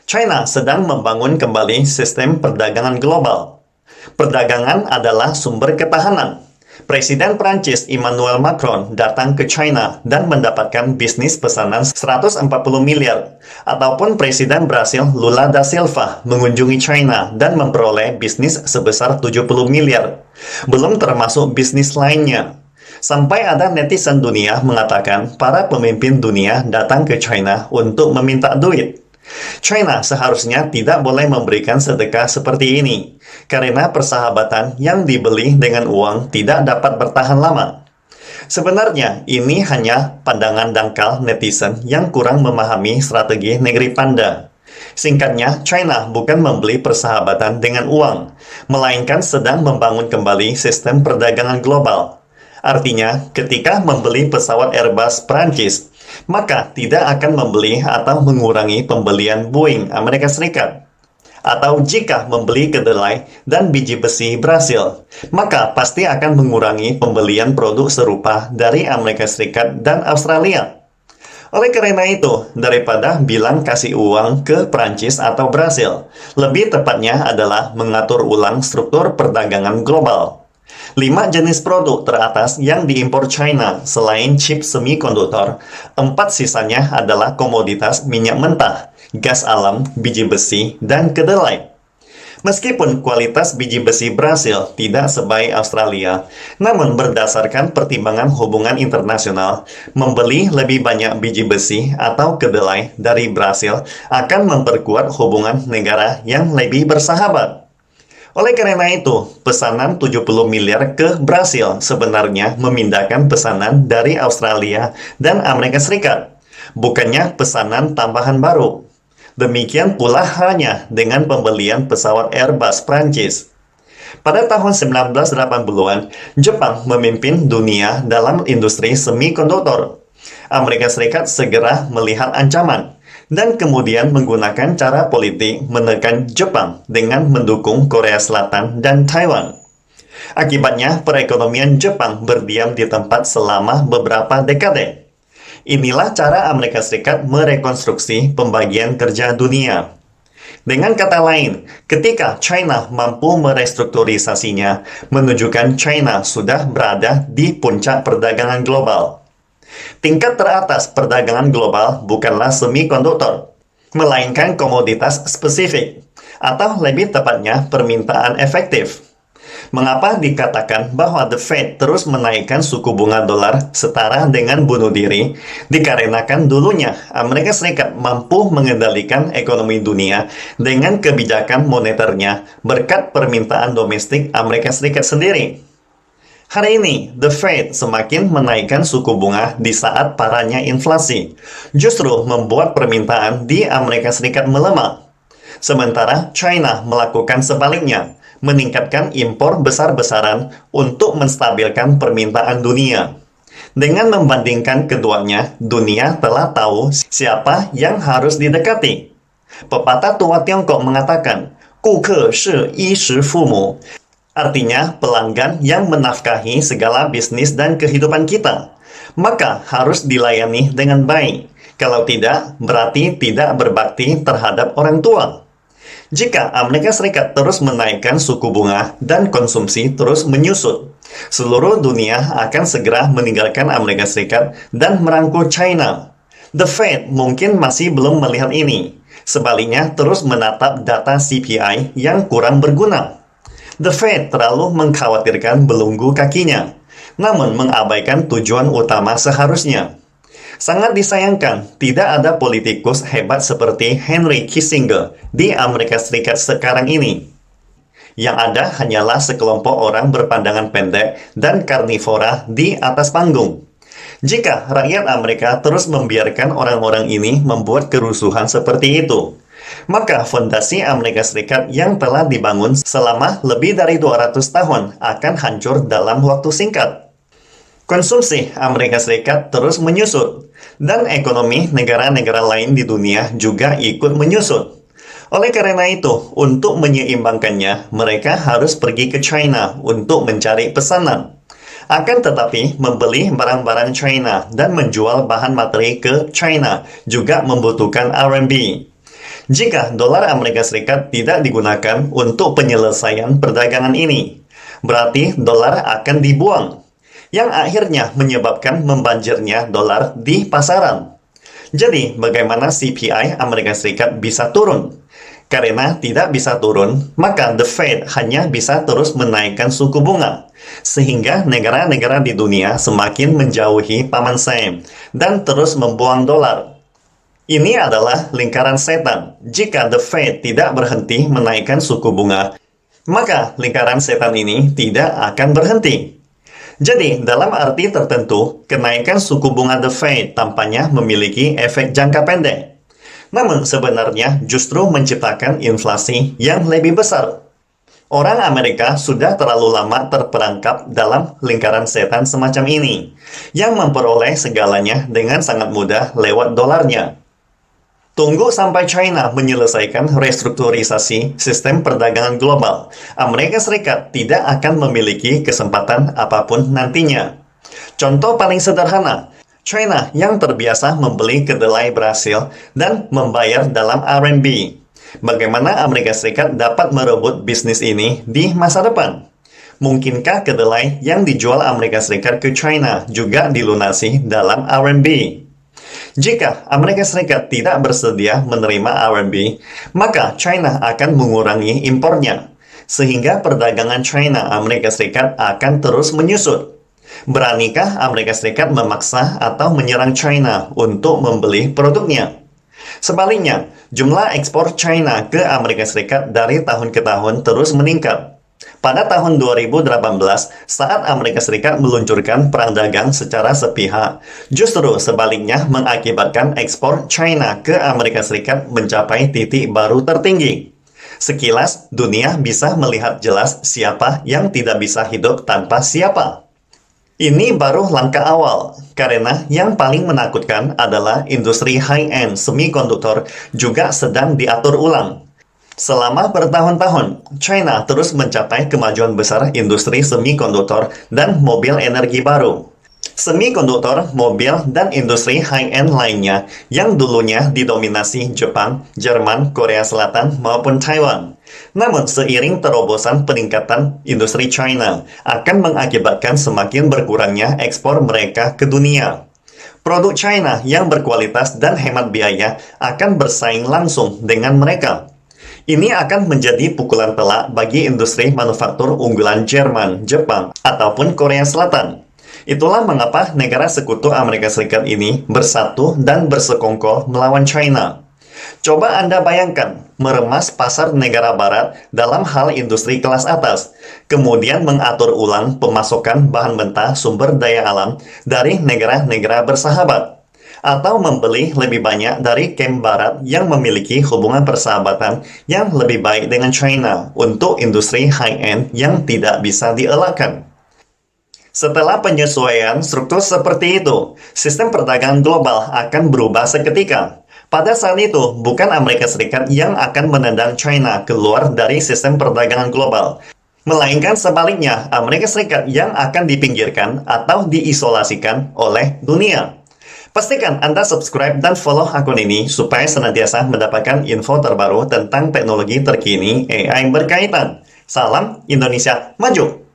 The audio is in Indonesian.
China sedang membangun kembali sistem perdagangan global. Perdagangan adalah sumber ketahanan. Presiden Prancis Emmanuel Macron datang ke China dan mendapatkan bisnis pesanan 140 miliar. Ataupun Presiden Brasil Lula da Silva mengunjungi China dan memperoleh bisnis sebesar 70 miliar. Belum termasuk bisnis lainnya. Sampai ada netizen dunia mengatakan para pemimpin dunia datang ke China untuk meminta duit. China seharusnya tidak boleh memberikan sedekah seperti ini, karena persahabatan yang dibeli dengan uang tidak dapat bertahan lama. Sebenarnya, ini hanya pandangan dangkal netizen yang kurang memahami strategi negeri panda. Singkatnya, China bukan membeli persahabatan dengan uang, melainkan sedang membangun kembali sistem perdagangan global. Artinya, ketika membeli pesawat Airbus Prancis, maka tidak akan membeli atau mengurangi pembelian Boeing Amerika Serikat. Atau jika membeli kedelai dan biji besi Brasil, maka pasti akan mengurangi pembelian produk serupa dari Amerika Serikat dan Australia. Oleh karena itu, daripada bilang kasih uang ke Prancis atau Brasil, lebih tepatnya adalah mengatur ulang struktur perdagangan global. 5 jenis produk teratas yang diimpor China selain chip semikonduktor, 4 sisanya adalah komoditas minyak mentah, gas alam, biji besi, dan kedelai. Meskipun kualitas biji besi Brasil tidak sebaik Australia, namun berdasarkan pertimbangan hubungan internasional, membeli lebih banyak biji besi atau kedelai dari Brasil akan memperkuat hubungan negara yang lebih bersahabat. Oleh karena itu, pesanan 70 miliar ke Brasil sebenarnya memindahkan pesanan dari Australia dan Amerika Serikat, bukannya pesanan tambahan baru. Demikian pula halnya dengan pembelian pesawat Airbus Prancis. Pada tahun 1980-an, Jepang memimpin dunia dalam industri semikonduktor. Amerika Serikat segera melihat ancaman dan kemudian menggunakan cara politik menekan Jepang dengan mendukung Korea Selatan dan Taiwan. Akibatnya, perekonomian Jepang berdiam di tempat selama beberapa dekade. Inilah cara Amerika Serikat merekonstruksi pembagian kerja dunia. Dengan kata lain, ketika China mampu merestrukturisasinya, menunjukkan China sudah berada di puncak perdagangan global. Tingkat teratas perdagangan global bukanlah semikonduktor, melainkan komoditas spesifik, atau lebih tepatnya permintaan efektif. Mengapa dikatakan bahwa The Fed terus menaikkan suku bunga dolar setara dengan bunuh diri? Dikarenakan dulunya Amerika Serikat mampu mengendalikan ekonomi dunia dengan kebijakan moneternya berkat permintaan domestik Amerika Serikat sendiri. Hari ini, The Fed semakin menaikkan suku bunga di saat parahnya inflasi, justru membuat permintaan di Amerika Serikat melemah. Sementara China melakukan sebaliknya, meningkatkan impor besar-besaran untuk menstabilkan permintaan dunia. Dengan membandingkan keduanya, dunia telah tahu siapa yang harus didekati. Pepatah tua Tiongkok mengatakan, 顾客是衣食父母. Artinya, pelanggan yang menafkahi segala bisnis dan kehidupan kita. Maka harus dilayani dengan baik. Kalau tidak, berarti tidak berbakti terhadap orang tua. Jika Amerika Serikat terus menaikkan suku bunga dan konsumsi terus menyusut, seluruh dunia akan segera meninggalkan Amerika Serikat dan merangkul China. The Fed mungkin masih belum melihat ini. Sebaliknya, terus menatap data CPI yang kurang berguna. The Fed terlalu mengkhawatirkan belenggu kakinya, namun mengabaikan tujuan utama seharusnya. Sangat disayangkan, tidak ada politikus hebat seperti Henry Kissinger di Amerika Serikat sekarang ini. Yang ada hanyalah sekelompok orang berpandangan pendek dan karnivora di atas panggung. Jika rakyat Amerika terus membiarkan orang-orang ini membuat kerusuhan seperti itu, maka fondasi Amerika Serikat yang telah dibangun selama lebih dari 200 tahun akan hancur dalam waktu singkat. Konsumsi Amerika Serikat terus menyusut, dan ekonomi negara-negara lain di dunia juga ikut menyusut. Oleh karena itu, untuk menyeimbangkannya, mereka harus pergi ke China untuk mencari pesanan. Akan tetapi, membeli barang-barang China dan menjual bahan materi ke China juga membutuhkan RMB. Jika dolar Amerika Serikat tidak digunakan untuk penyelesaian perdagangan ini, berarti dolar akan dibuang, yang akhirnya menyebabkan membanjirnya dolar di pasaran. Jadi, bagaimana CPI Amerika Serikat bisa turun? Karena tidak bisa turun, maka The Fed hanya bisa terus menaikkan suku bunga, sehingga negara-negara di dunia semakin menjauhi paman Sam dan terus membuang dolar. Ini adalah lingkaran setan. Jika The Fed tidak berhenti menaikkan suku bunga, maka lingkaran setan ini tidak akan berhenti. Jadi, dalam arti tertentu, kenaikan suku bunga The Fed tampaknya memiliki efek jangka pendek. Namun, sebenarnya justru menciptakan inflasi yang lebih besar. Orang Amerika sudah terlalu lama terperangkap dalam lingkaran setan semacam ini, yang memperoleh segalanya dengan sangat mudah lewat dolarnya. Tunggu sampai China menyelesaikan restrukturisasi sistem perdagangan global. Amerika Serikat tidak akan memiliki kesempatan apapun nantinya. Contoh paling sederhana, China yang terbiasa membeli kedelai Brasil dan membayar dalam RMB. Bagaimana Amerika Serikat dapat merebut bisnis ini di masa depan? Mungkinkah kedelai yang dijual Amerika Serikat ke China juga dilunasi dalam RMB? Jika Amerika Serikat tidak bersedia menerima RMB, maka China akan mengurangi impornya, sehingga perdagangan China Amerika Serikat akan terus menyusut. Beranikah Amerika Serikat memaksa atau menyerang China untuk membeli produknya? Sebaliknya, jumlah ekspor China ke Amerika Serikat dari tahun ke tahun terus meningkat. Pada tahun 2018, saat Amerika Serikat meluncurkan perang dagang secara sepihak, justru sebaliknya mengakibatkan ekspor China ke Amerika Serikat mencapai titik baru tertinggi. Sekilas, dunia bisa melihat jelas siapa yang tidak bisa hidup tanpa siapa. Ini baru langkah awal, karena yang paling menakutkan adalah industri high-end semikonduktor juga sedang diatur ulang. Selama bertahun-tahun, China terus mencapai kemajuan besar industri semikonduktor dan mobil energi baru. Semikonduktor, mobil, dan industri high-end lainnya yang dulunya didominasi Jepang, Jerman, Korea Selatan, maupun Taiwan. Namun, seiring terobosan peningkatan industri China akan mengakibatkan semakin berkurangnya ekspor mereka ke dunia. Produk China yang berkualitas dan hemat biaya akan bersaing langsung dengan mereka. Ini akan menjadi pukulan telak bagi industri manufaktur unggulan Jerman, Jepang, ataupun Korea Selatan. Itulah mengapa negara sekutu Amerika Serikat ini bersatu dan bersekongkol melawan China. Coba Anda bayangkan, meremas pasar negara barat dalam hal industri kelas atas, kemudian mengatur ulang pemasokan bahan mentah sumber daya alam dari negara-negara bersahabat, atau membeli lebih banyak dari kem barat yang memiliki hubungan persahabatan yang lebih baik dengan China untuk industri high-end yang tidak bisa dielakkan. Setelah penyesuaian struktur seperti itu, sistem perdagangan global akan berubah seketika. Pada saat itu, bukan Amerika Serikat yang akan menendang China keluar dari sistem perdagangan global, melainkan sebaliknya, Amerika Serikat yang akan dipinggirkan atau diisolasikan oleh dunia. Pastikan Anda subscribe dan follow akun ini supaya senantiasa mendapatkan info terbaru tentang teknologi terkini AI berkaitan. Salam Indonesia Maju!